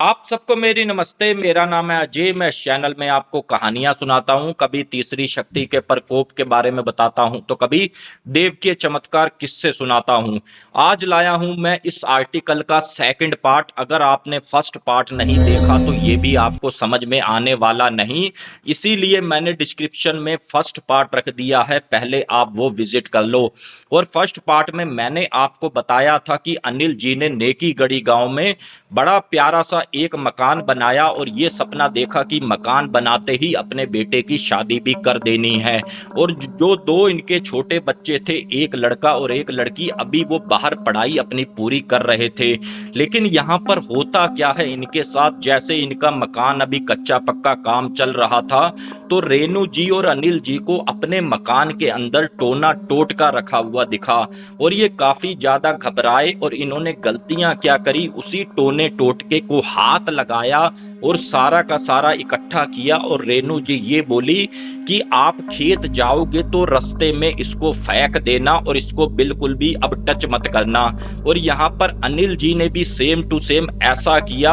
आप सबको मेरी नमस्ते। मेरा नाम है अजय। मैं इस चैनल में आपको कहानियां सुनाता हूं, कभी तीसरी शक्ति के प्रकोप के बारे में बताता हूं तो कभी देव के चमत्कार किस्से सुनाता हूं। आज लाया हूं मैं इस आर्टिकल का सेकंड पार्ट। अगर आपने फर्स्ट पार्ट नहीं देखा तो ये भी आपको समझ में आने वाला नहीं, इसीलिए मैंने डिस्क्रिप्शन में फर्स्ट पार्ट रख दिया है, पहले आप वो विजिट कर लो। और फर्स्ट पार्ट में मैंने आपको बताया था कि अनिल जी ने नेकी गढ़ी गांव में बड़ा प्यारा सा एक मकान बनाया और ये सपना देखा कि मकान बनाते ही अपने बेटे की शादी भी कर देनी है। और जो दो इनके छोटे बच्चे थे, एक लड़का और एक लड़की, अभी वो बाहर पढ़ाई अपनी पूरी कर रहे थे। लेकिन यहाँ पर होता क्या है इनके साथ, जैसे इनका मकान अभी कच्चा पक्का काम चल रहा था तो रेनू जी और अनिल जी को अपने मकान के अंदर टोना टोटका रखा हुआ दिखा और ये काफी ज्यादा घबराए और इन्होंने गलतियां क्या करी, उसी टोने टोटके को हाथ लगाया और सारा का सारा इकट्ठा किया। और रेनू जी ये बोली कि आप खेत जाओगे तो रास्ते में इसको फेंक देना और इसको बिल्कुल भी अब टच मत करना। और यहाँ पर अनिल जी ने भी सेम टू सेम ऐसा किया।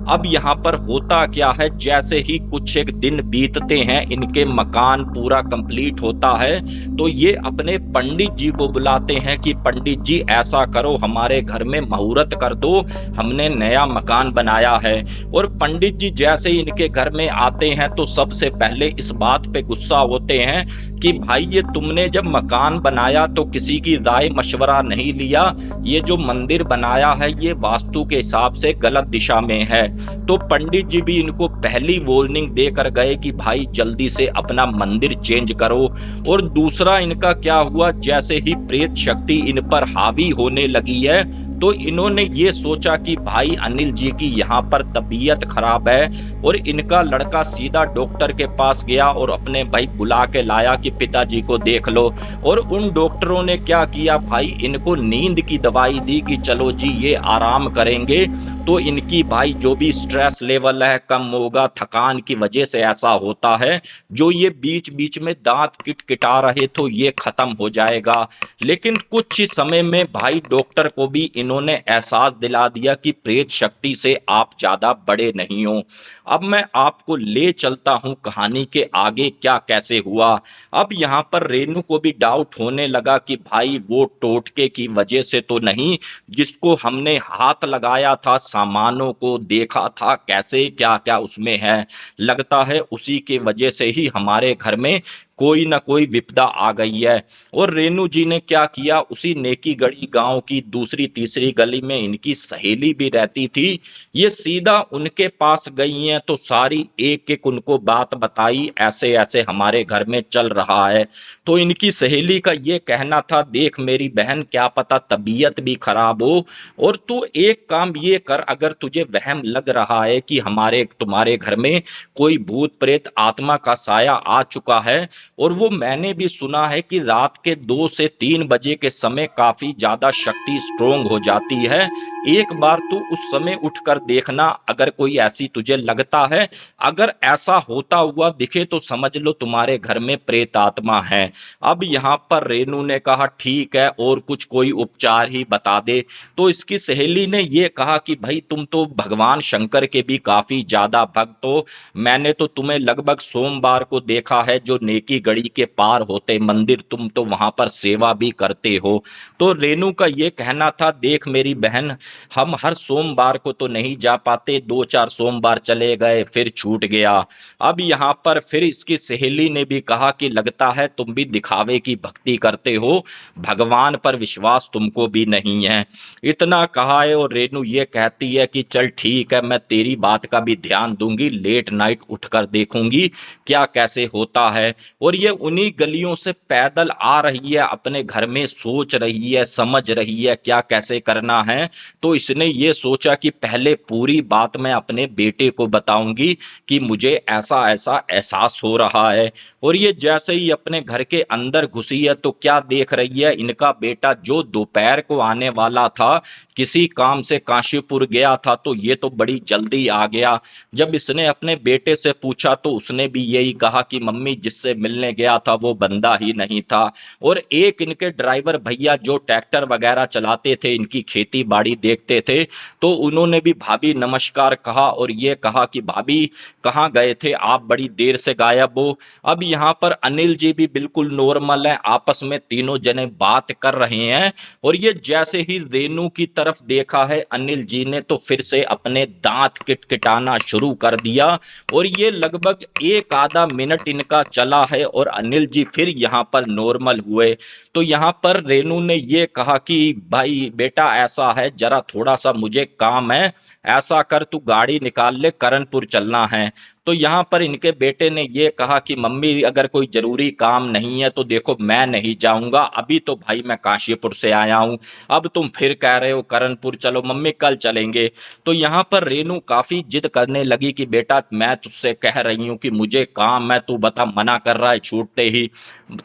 अब यहाँ पर होता क्या है, जैसे ही कुछ एक दिन बीतते हैं, इनके मकान पूरा कंप्लीट होता है तो ये अपने पंडित जी को बुलाते हैं कि पंडित जी ऐसा करो, हमारे घर में मुहूर्त कर दो, हमने नया मकान बनाया है। और पंडित जी जैसे ही इनके घर में आते हैं तो सबसे पहले इस बात पे गुस्सा होते हैं कि भाई ये तुमने जब मकान बनाया तो किसी की राय मशवरा नहीं लिया, ये जो मंदिर बनाया है ये वास्तु के हिसाब से गलत दिशा में है। तो पंडित जी भी इनको पहली वार्निंग देकर गए कि भाई जल्दी से अपना मंदिर चेंज करो। और दूसरा इनका क्या हुआ, जैसे ही प्रेत शक्ति इन पर हावी होने लगी है तो इन्होंने ये सोचा कि भाई अनिल जी की यहाँ पर तबीयत खराब है और इनका लड़का सीधा डॉक्टर के पास गया और अपने भाई बुला के लाया कि पिताजी को देख लो। और उन डॉक्टरों ने क्या किया भाई, इनको नींद की दवाई दी कि चलो जी ये आराम करेंगे तो इनकी भाई जो भी स्ट्रेस लेवल है कम होगा, थकान की वजह से ऐसा होता है, जो ये बीच बीच में दांत किटकिटा रहे तो ये खत्म हो जाएगा। लेकिन कुछ ही समय में भाई डॉक्टर को भी इन्होंने एहसास दिला दिया कि प्रेत शक्ति से आप ज्यादा बड़े नहीं हो। अब मैं आपको ले चलता हूं कहानी के आगे क्या कैसे हुआ। अब यहाँ पर रेनू को भी डाउट होने लगा कि भाई वो टोटके की वजह से तो नहीं, जिसको हमने हाथ लगाया था, सामानों को देखा था कैसे क्या क्या उसमें है, लगता है उसी के वजह से ही हमारे घर में कोई ना कोई विपदा आ गई है। और रेनू जी ने क्या किया, उसी नेकी गढ़ी गांव की दूसरी तीसरी गली में इनकी सहेली भी रहती थी, ये सीधा उनके पास गई हैं तो सारी एक एक उनको बात बताई, ऐसे ऐसे हमारे घर में चल रहा है। तो इनकी सहेली का ये कहना था, देख मेरी बहन क्या पता तबीयत भी खराब हो और तू एक काम ये कर, अगर तुझे वहम लग रहा है कि हमारे तुम्हारे घर में कोई भूत प्रेत आत्मा का साया आ चुका है, और वो मैंने भी सुना है कि रात के 2 से 3 बजे के समय काफी ज्यादा शक्ति स्ट्रोंग हो जाती है, एक बार तू उस समय उठकर देखना, अगर कोई ऐसी तुझे लगता है, अगर ऐसा होता हुआ दिखे तो समझ लो तुम्हारे घर में प्रेत आत्मा है। अब यहाँ पर रेनू ने कहा ठीक है और कुछ कोई उपचार ही बता दे। तो इसकी सहेली ने ये कहा कि भाई तुम तो भगवान शंकर के भी काफी ज्यादा भक्त हो, मैंने तो तुम्हें लगभग सोमवार को देखा है, जो नेकी गढ़ी के पार होते मंदिर, तुम तो वहां पर सेवा भी करते हो। तो रेनू का ये कहना था, देख मेरी बहन, हम हर सोमवार को तो नहीं जा पाते, 2-4 सोमवार चले गए फिर छूट गया। अब यहाँ पर फिर इसकी सहेली ने भी कहा कि लगता है तुम भी दिखावे की भक्ति करते हो, भगवान पर विश्वास तुमको भी नहीं है। इतना कहा है और रेनू ये कहती है कि चल ठीक है, मैं तेरी बात का भी ध्यान दूंगी, लेट नाइट उठकर देखूंगी क्या कैसे होता है। और ये उन्हीं गलियों से पैदल आ रही है अपने घर में, सोच रही है समझ रही है क्या कैसे करना है। तो इसने ये सोचा कि पहले पूरी बात मैं अपने बेटे को बताऊंगी कि मुझे ऐसा ऐसा एहसास हो रहा है। और ये जैसे ही अपने घर के अंदर घुसी है तो क्या देख रही है, इनका बेटा जो दोपहर को आने वाला था, किसी काम से काशीपुर गया था तो ये तो बड़ी जल्दी आ गया। जब इसने अपने बेटे से पूछा तो उसने भी यही कहा कि मम्मी जिससे मिल मिलने गया था वो बंदा ही नहीं था। और एक इनके ड्राइवर भैया जो ट्रैक्टर वगैरह चलाते थे, इनकी खेती बाड़ी देखते थे, तो उन्होंने भी भाभी नमस्कार कहा और ये कहा कि भाभी कहाँ गए थे आप, बड़ी देर से गायब हो। अब यहाँ पर अनिल जी भी बिल्कुल नॉर्मल है, आपस में तीनों जने बात कर रहे हैं। और ये जैसे ही रेनू की तरफ देखा है अनिल जी ने, तो फिर से अपने दांत किटकिटाना शुरू कर दिया। और ये लगभग एक आधा मिनट इनका चला है और अनिल जी फिर यहाँ पर नॉर्मल हुए। तो यहाँ पर रेनू ने ये कहा कि भाई बेटा ऐसा है, जरा थोड़ा सा मुझे काम है, ऐसा कर तू गाड़ी निकाल ले, करणपुर चलना है। तो यहाँ पर इनके बेटे ने ये कहा कि मम्मी अगर कोई जरूरी काम नहीं है तो देखो मैं नहीं जाऊंगा, अभी तो भाई मैं काशीपुर से आया हूँ, अब तुम फिर कह रहे हो करणपुर चलो, मम्मी कल चलेंगे। तो यहाँ पर रेनू काफी जिद करने लगी कि बेटा मैं तुझसे कह रही हूँ कि मुझे काम है, तू बता, मना कर रहा है छूटते ही।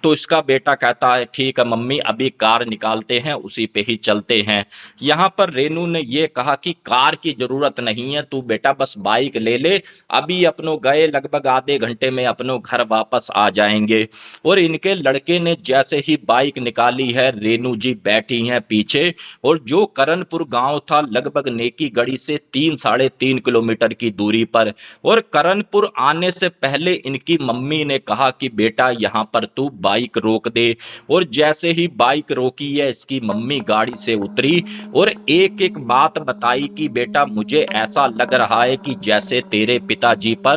तो इसका बेटा कहता है ठीक है मम्मी, अभी कार निकालते हैं, उसी पे ही चलते हैं। यहाँ पर रेनू ने ये कहा कि कार की जरूरत नहीं है, तू बेटा बस बाइक ले ले, अभी अपनों गए लगभग आधे घंटे में अपनों घर वापस आ जाएंगे। और इनके लड़के ने जैसे ही बाइक निकाली है, रेनू जी बैठी हैं पीछे। और जो करणपुर गांव था लगभग नेकी गढ़ी से 3-3.5 किलोमीटर की दूरी पर, और करणपुर आने से पहले इनकी मम्मी ने कहा कि बेटा यहाँ पर तू बाइक रोक दे। और जैसे ही बाइक रोकी है, इसकी मम्मी गाड़ी से उतरी और एक एक बात बताई कि बेटा मुझे ऐसा लग रहा है कि जैसे तेरे पिताजी पर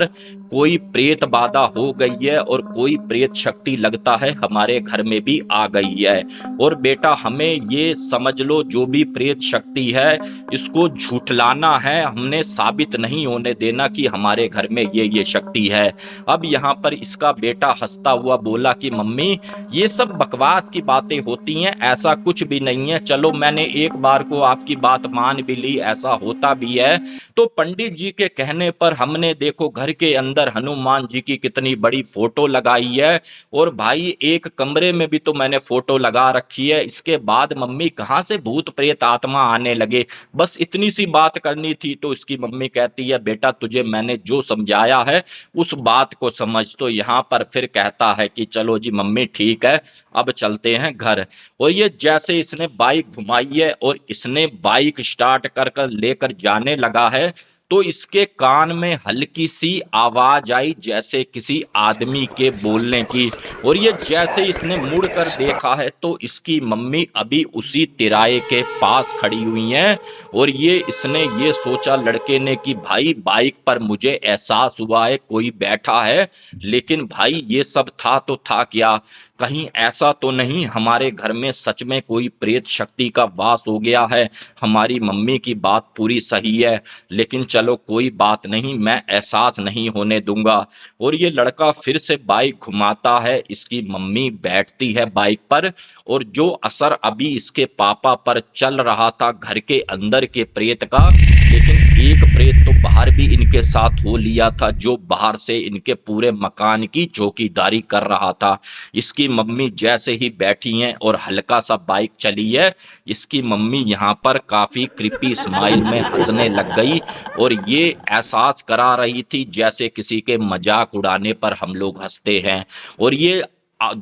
कोई प्रेत बाधा हो गई है और कोई प्रेत शक्ति लगता है हमारे घर में भी आ गई है। और बेटा हमें ये समझ लो, जो भी प्रेत शक्ति है इसको झूठलाना है, हमने साबित नहीं होने देना कि हमारे घर में ये शक्ति है। अब यहाँ पर इसका बेटा हंसता हुआ बोला कि मम्मी ये सब बकवास की बातें होती हैं, ऐसा कुछ भी नहीं है, चलो मैंने एक बार को आपकी बात मान भी ली, ऐसा होता भी है। तो पंडित जी के कहने पर हमने देखो घर के अंदर हनुमान जी की कितनी बड़ी फोटो लगाई है, और भाई एक कमरे में भी तो मैंने फोटो लगा रखी है, इसके बाद मम्मी कहां से भूत प्रेत आत्मा आने लगे, बस इतनी सी बात करनी थी। तो इसकी मम्मी कहती है बेटा तुझे मैंने जो समझाया है उस बात को समझ। तो यहाँ पर फिर कहता है कि चलो जी मम्मी ठीक है, अब चलते हैं घर। और ये जैसे इसने बाइक घुमाई है और इसने बाइक स्टार्ट कर कर लेकर जाने लगा है, तो इसके कान में हल्की सी आवाज आई जैसे किसी आदमी के बोलने की। और ये जैसे इसने मुड़ कर देखा है तो इसकी मम्मी अभी उसी तिराए के पास खड़ी हुई हैं। और ये इसने ये सोचा लड़के ने कि भाई बाइक पर मुझे एहसास हुआ है कोई बैठा है, लेकिन भाई ये सब था तो था क्या, कहीं ऐसा तो नहीं हमारे घर में सच में कोई प्रेत शक्ति का वास हो गया है। हमारी मम्मी की बात पूरी सही है, लेकिन चलो कोई बात नहीं, मैं एहसास नहीं होने दूंगा। और ये लड़का फिर से बाइक घुमाता है, इसकी मम्मी बैठती है बाइक पर, और जो असर अभी इसके पापा पर चल रहा था घर के अंदर के प्रेत का, लेकिन एक प्रेत तो बाहर भी इनके साथ हो लिया था, जो बाहर से इनके पूरे मकान की चौकीदारी कर रहा था। इसकी मम्मी जैसे ही बैठी हैं और हल्का सा बाइक चली है, इसकी मम्मी यहाँ पर काफी क्रिपी स्माइल में हंसने लग गई और ये एहसास करा रही थी जैसे किसी के मजाक उड़ाने पर हम लोग हंसते हैं। और ये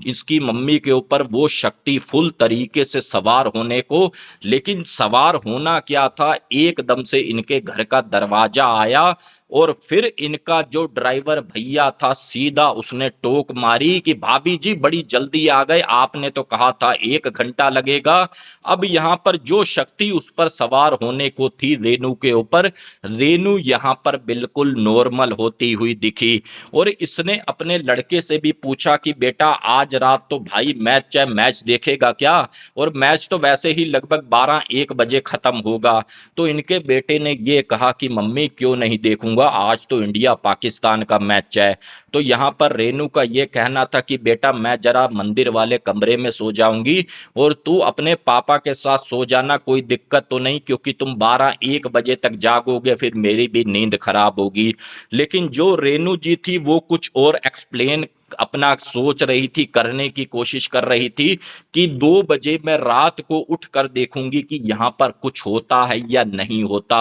इसकी मम्मी के ऊपर वो शक्ति फुल तरीके से सवार होने को, लेकिन सवार होना क्या था, एकदम से इनके घर का दरवाजा आया और फिर इनका जो ड्राइवर भैया था सीधा उसने टोक मारी कि भाभी जी बड़ी जल्दी आ गए, आपने तो कहा था 1 घंटा लगेगा। अब यहाँ पर जो शक्ति उस पर सवार होने को थी रेनू के ऊपर, रेनू यहाँ पर बिल्कुल नॉर्मल होती हुई दिखी। और इसने अपने लड़के से भी पूछा कि बेटा आज रात तो भाई मैच देखेगा क्या, और मैच तो वैसे ही लगभग 12-1 बजे खत्म होगा। तो इनके बेटे ने ये कहा कि मम्मी क्यों नहीं देखूंगा, आज तो इंडिया पाकिस्तान का मैच है। तो यहाँ पर रेनू का ये कहना था कि बेटा मैं जरा मंदिर वाले कमरे में सो जाऊंगी और तू अपने पापा के साथ सो जाना, कोई दिक्कत तो नहीं, क्योंकि तुम 12-1 बजे तक जागोगे फिर मेरी भी नींद खराब होगी। लेकिन जो रेनू जी थी वो कुछ और एक्सप्लेन अपना सोच रही थी, करने की कोशिश कर रही थी कि 2 बजे मैं रात को उठकर देखूंगी कि यहाँ पर कुछ होता है या नहीं होता।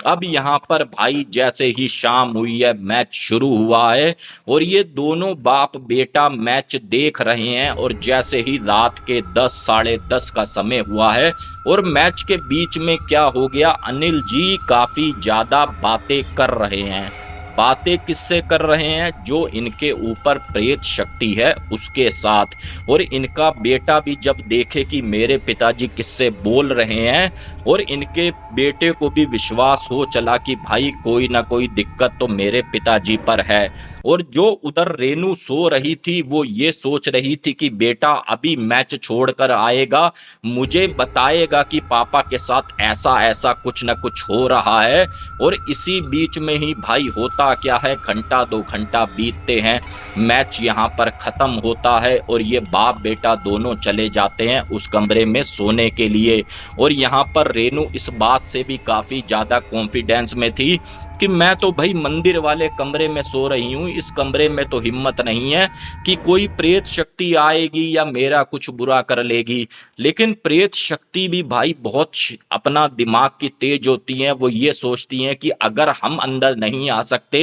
अब यहाँ पर भाई जैसे ही शाम हुई है, मैच शुरू हुआ है और ये दोनों बाप बेटा मैच देख रहे हैं और जैसे ही रात के 10 साढ़े 10 का समय हुआ है और मैच के बीच में क्या हो गया, अनिल जी काफी ज्यादा बातें कर रहे हैं। बातें किससे कर रहे हैं? जो इनके ऊपर प्रेत शक्ति है उसके साथ। और इनका बेटा भी जब देखे कि मेरे पिताजी किससे बोल रहे हैं और इनके बेटे को भी विश्वास हो चला कि भाई कोई ना कोई दिक्कत तो मेरे पिताजी पर है। और जो उधर रेनू सो रही थी वो ये सोच रही थी कि बेटा अभी मैच छोड़कर आएगा, मुझे बताएगा कि पापा के साथ ऐसा ऐसा कुछ ना कुछ हो रहा है। और इसी बीच में ही भाई होता क्या है, घंटा 2 घंटा बीतते हैं, मैच यहाँ पर खत्म होता है और ये बाप बेटा दोनों चले जाते हैं उस कमरे में सोने के लिए। और यहाँ पर रेनू इस बात से भी काफी ज्यादा कॉन्फिडेंस में थी कि मैं तो भाई मंदिर वाले कमरे में सो रही हूँ, इस कमरे में तो हिम्मत नहीं है कि कोई प्रेत शक्ति आएगी या मेरा कुछ बुरा कर लेगी। लेकिन प्रेत शक्ति भी भाई बहुत अपना दिमाग की तेज होती है, वो ये सोचती हैं कि अगर हम अंदर नहीं आ सकते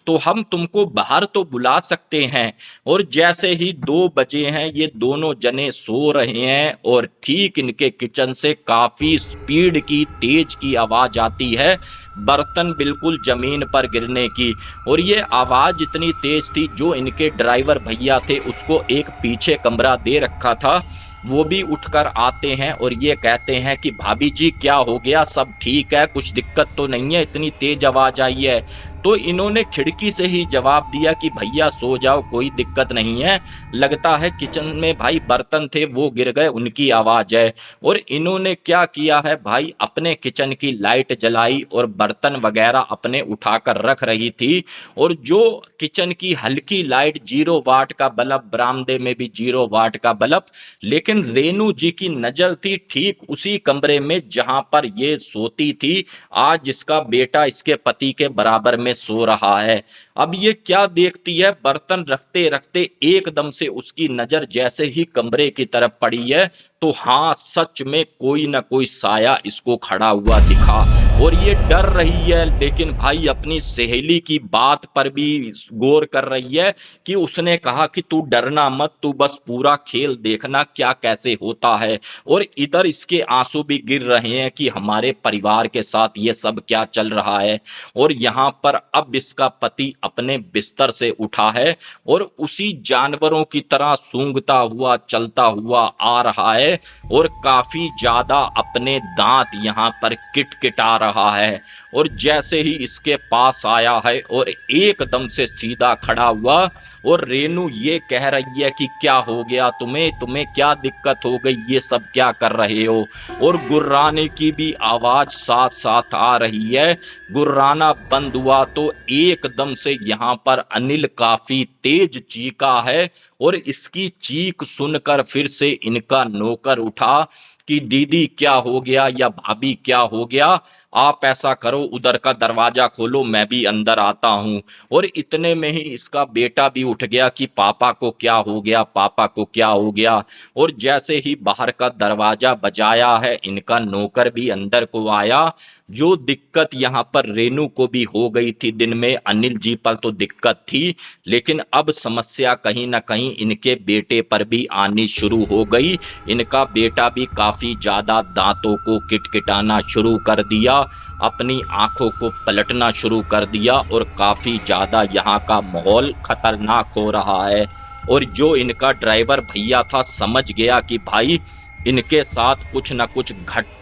तो हम तुमको बाहर तो बुला सकते हैं। और जैसे ही 2 बजे हैं, ये दोनों जने सो रहे हैं और ठीक इनके किचन से काफी स्पीड की तेज की आवाज आती है, बर्तन बिल्कुल जमीन पर गिरने की। और ये आवाज इतनी तेज थी, जो इनके ड्राइवर भैया थे उसको एक पीछे कमरा दे रखा था, वो भी उठकर आते हैं और ये कहते हैं कि भाभी जी क्या हो गया, सब ठीक है, कुछ दिक्कत तो नहीं है, इतनी तेज आवाज आई है। तो इन्होंने खिड़की से ही जवाब दिया कि भैया सो जाओ, कोई दिक्कत नहीं है, लगता है किचन में भाई बर्तन थे वो गिर गए, उनकी आवाज है। और इन्होंने क्या किया है भाई, अपने किचन की लाइट जलाई और बर्तन वगैरह अपने उठाकर रख रही थी। और जो किचन की हल्की लाइट 0 वाट का बल्ब, बरामदे में भी 0 वाट का बल्ब, लेकिन रेनू जी की नजर थी ठीक उसी कमरे में जहां पर ये सोती थी आज इसका बेटा इसके पति के बराबर में सो रहा है। अब ये क्या देखती है, बर्तन रखते रखते एकदम से उसकी नजर जैसे ही कमरे की तरफ पड़ी है तो हाँ सच में कोई ना कोई साया इसको खड़ा हुआ दिखा। और ये डर रही है, लेकिन भाई अपनी सहेली की बात पर भी गौर कर रही है कि उसने कहा कि तू डरना मत, तू बस पूरा खेल देखना क्या कैसे होता है। और इधर इसके आंसू भी गिर रहे हैं कि हमारे परिवार के साथ ये सब क्या चल रहा है। और यहाँ पर अब इसका पति अपने बिस्तर से उठा है और उसी जानवरों की तरह सूंघता हुआ चलता हुआ आ रहा है और काफी ज्यादा अपने दांत यहाँ पर किटकिटा रहा है। और जैसे ही इसके पास आया है और एकदम से सीधा खड़ा हुआ और रेनू ये कह रही है कि क्या हो गया तुम्हें, तुम्हें क्या दिक्कत हो गई, ये सब क्या कर रहे हो। और गुर्राने की भी आवाज साथ साथ आ रही है। गुर्राना बंद हुआ तो एकदम से यहाँ पर अनिल काफी तेज चीखा है और इसकी चीख सुनकर फिर से इनका नौकर उठा कि दीदी क्या हो गया या भाभी क्या हो गया, आप ऐसा करो उधर का दरवाजा खोलो, मैं भी अंदर आता हूं। और इतने में ही इसका बेटा भी उठ गया कि पापा को क्या हो गया, पापा को क्या हो गया। और जैसे ही बाहर का दरवाजा बजाया है, इनका नौकर भी अंदर को आया। जो दिक्कत यहाँ पर रेनू को भी हो गई थी दिन में, अनिल जी पर तो दिक्कत थी, लेकिन अब समस्या कहीं ना कहीं इनके बेटे पर भी आनी शुरू हो गई। इनका बेटा भी काफी ज्यादा दांतों को किटकिटाना शुरू कर दिया, अपनी आंखों को पलटना शुरू कर दिया और काफी ज्यादा यहाँ का माहौल खतरनाक हो रहा है। और जो इनका ड्राइवर भैया था समझ गया कि भाई इनके साथ कुछ ना कुछ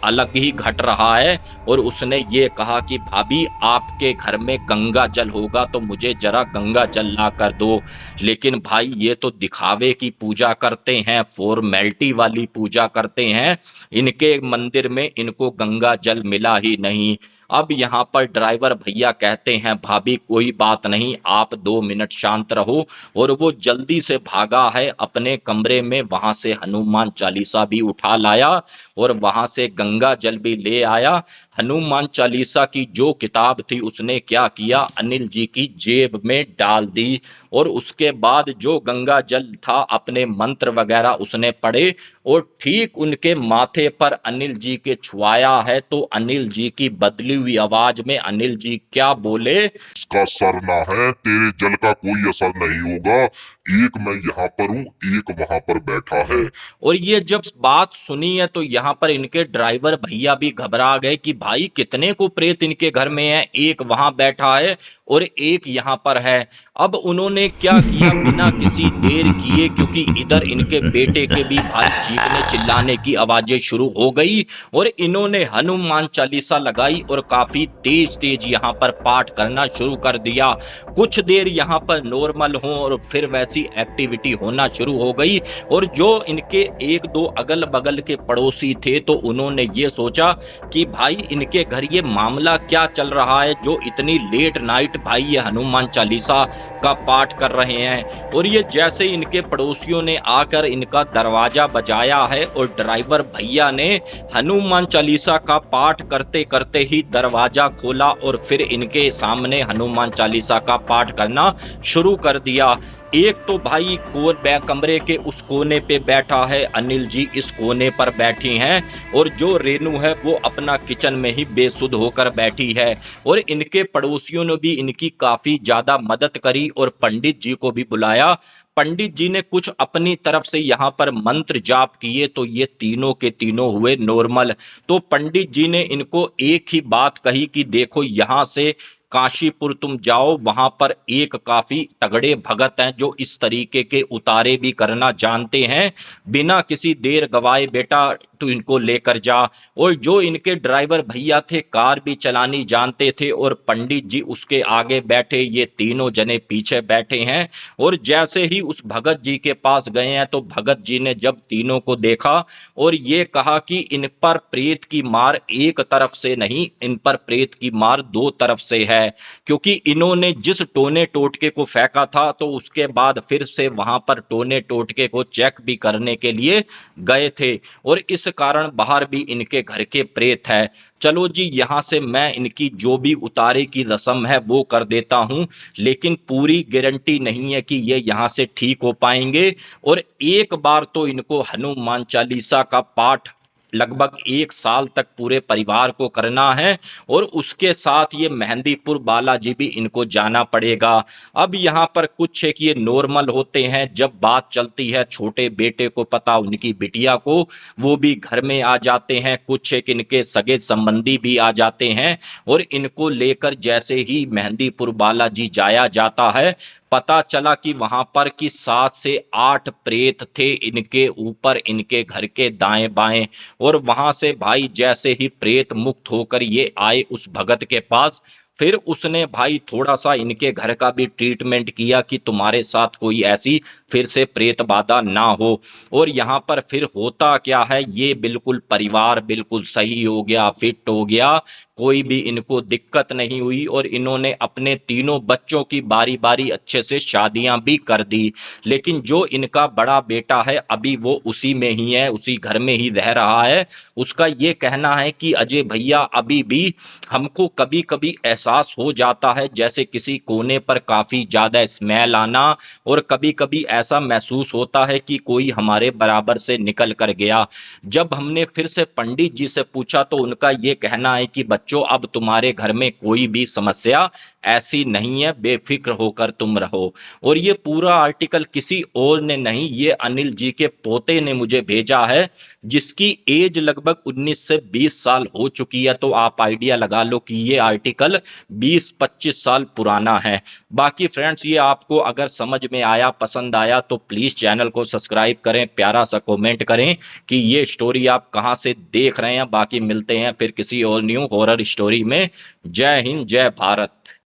अलग ही घट रहा है। और उसने ये कहा कि भाभी आपके घर में गंगा जल होगा तो मुझे जरा गंगा जल ला कर दो। लेकिन भाई ये तो दिखावे की पूजा करते हैं, फॉर्मेलिटी वाली पूजा करते हैं, इनके मंदिर में इनको गंगा जल मिला ही नहीं। अब यहाँ पर ड्राइवर भैया कहते हैं भाभी कोई बात नहीं, आप 2 मिनट शांत रहो। और वो जल्दी से भागा है अपने कमरे में, वहां से हनुमान चालीसा भी उठा लाया और वहां से गंगा जल भी ले आया। हनुमान चालीसा की जो किताब थी उसने क्या किया, अनिल जी की जेब में डाल दी और उसके बाद जो गंगा जल था अपने मंत्र वगैरह उसने पढ़े और ठीक उनके माथे पर अनिल जी के छुआया है तो अनिल जी की बदली हुई आवाज में अनिल जी क्या बोले, इसका सर ना है, तेरे जल का कोई असर नहीं होगा, एक मैं यहाँ पर हूँ, एक वहां पर बैठा है। और ये जब बात सुनी है तो यहाँ पर इनके ड्राइवर भैया भी घबरा गए कि भाई कितने को प्रेत इनके घर में है, एक वहां बैठा है और एक यहाँ पर है। अब उन्होंने क्या किया, बिना किसी देर किए, क्योंकि इधर इनके बेटे के भी भाई चीखने चिल्लाने की आवाजें शुरू हो गई और इन्होंने हनुमान चालीसा लगाई और काफी तेज तेज यहाँ पर पाठ करना शुरू कर दिया। कुछ देर यहाँ पर नॉर्मल हो और फिर वैसी एक्टिविटी होना शुरू हो गई और जो इनके एक दो अगल बगल के पड़ोसी थे तो उन्होंने ये सोचा कि भाई इनके घर ये मामला क्या चल रहा है जो इतनी लेट नाइट भाई ये हनुमान चालीसा का पाठ कर रहे हैं। और ये जैसे इनके पड़ोसियों ने आकर इनका दरवाजा बजाया है और ड्राइवर भैया ने हनुमान चालीसा का पाठ करते करते ही दरवाजा खोला और फिर इनके सामने हनुमान चालीसा का पाठ करना शुरू कर दिया। एक तो भाई कमरे के उस कोने पे बैठा है अनिल जी, इस कोने पर बैठी हैं और जो रेनू है वो अपना किचन में ही बेसुध होकर बैठी है और इनके पड़ोसियों ने भी इनकी काफी ज्यादा मदद करी और पंडित जी को भी बुलाया। पंडित जी ने कुछ अपनी तरफ से यहाँ पर मंत्र जाप किए तो ये तीनों के तीनों हुए नॉर्मल। तो पंडित जी ने इनको एक ही बात कही कि देखो यहाँ से काशीपुर तुम जाओ, वहां पर एक काफी तगड़े भगत हैं जो इस तरीके के उतारे भी करना जानते हैं, बिना किसी देर गवाए बेटा तू इनको लेकर जा। और जो इनके ड्राइवर भैया थे कार भी चलानी जानते थे और पंडित जी उसके आगे बैठे, ये तीनों जने पीछे बैठे हैं। और जैसे ही उस भगत जी के पास गए हैं तो भगत जी ने जब तीनों को देखा और ये कहा कि इन पर प्रेत की मार एक तरफ से नहीं, इन पर प्रेत की मार दो तरफ से है, क्योंकि इन्होंने जिस टोने टोटके को फेंका था तो उसके बाद फिर से वहां पर टोने टोटके को चेक भी करने के लिए गए थे और इस कारण बाहर भी इनके घर के प्रेत है। चलो जी, यहां से मैं इनकी जो भी उतारे की रस्म है वो कर देता हूं, लेकिन पूरी गारंटी नहीं है कि ये यहां से ठीक हो पाएंगे। और एक बार तो इनको हनुमान चालीसा का पाठ लगभग 1 साल तक पूरे परिवार को करना है और उसके साथ ये मेहंदीपुर बालाजी भी इनको जाना पड़ेगा। अब यहाँ पर कुछ है कि ये नॉर्मल होते हैं, जब बात चलती है छोटे बेटे को पता उनकी बिटिया को, वो भी घर में आ जाते हैं, कुछ है कि इनके सगे संबंधी भी आ जाते हैं और इनको लेकर जैसे ही मेहंदीपुर बालाजी जाया जाता है पता चला कि वहां पर कि 7 से 8 प्रेत थे इनके ऊपर, इनके घर के दाएं बाएं। और वहां से भाई जैसे ही प्रेत मुक्त होकर ये आए उस भगत के पास, फिर उसने भाई थोड़ा सा इनके घर का भी ट्रीटमेंट किया कि तुम्हारे साथ कोई ऐसी फिर से प्रेत बाधा ना हो। और यहाँ पर फिर होता क्या है, ये बिल्कुल परिवार बिल्कुल सही हो गया, फिट हो गया, कोई भी इनको दिक्कत नहीं हुई और इन्होंने अपने तीनों बच्चों की बारी बारी अच्छे से शादियां भी कर दी। लेकिन जो इनका बड़ा बेटा है अभी वो उसी में ही है, उसी घर में ही रह रहा है। उसका ये कहना है कि अजय भैया अभी भी हमको कभी कभी एहसास हो जाता है जैसे किसी कोने पर काफी ज्यादा स्मेल आना और कभी कभी ऐसा महसूस होता है कि कोई हमारे बराबर से निकल कर गया। जब हमने फिर से पंडित जी से पूछा तो उनका ये कहना है कि बच्चों अब तुम्हारे घर में कोई भी समस्या ऐसी नहीं है, बेफिक्र होकर तुम रहो। और ये पूरा आर्टिकल किसी और ने नहीं, ये अनिल जी के पोते ने मुझे भेजा है जिसकी एज लगभग 19 से 20 साल हो चुकी है। तो आप आइडिया लगा लो कि ये आर्टिकल 20-25 साल पुराना है। बाकी फ्रेंड्स, ये आपको अगर समझ में आया, पसंद आया तो प्लीज चैनल को सब्सक्राइब करें, प्यारा सा कमेंट करें कि ये स्टोरी आप कहां से देख रहे हैं। बाकी मिलते हैं फिर किसी और न्यू हॉरर स्टोरी में। जय हिंद, जय भारत।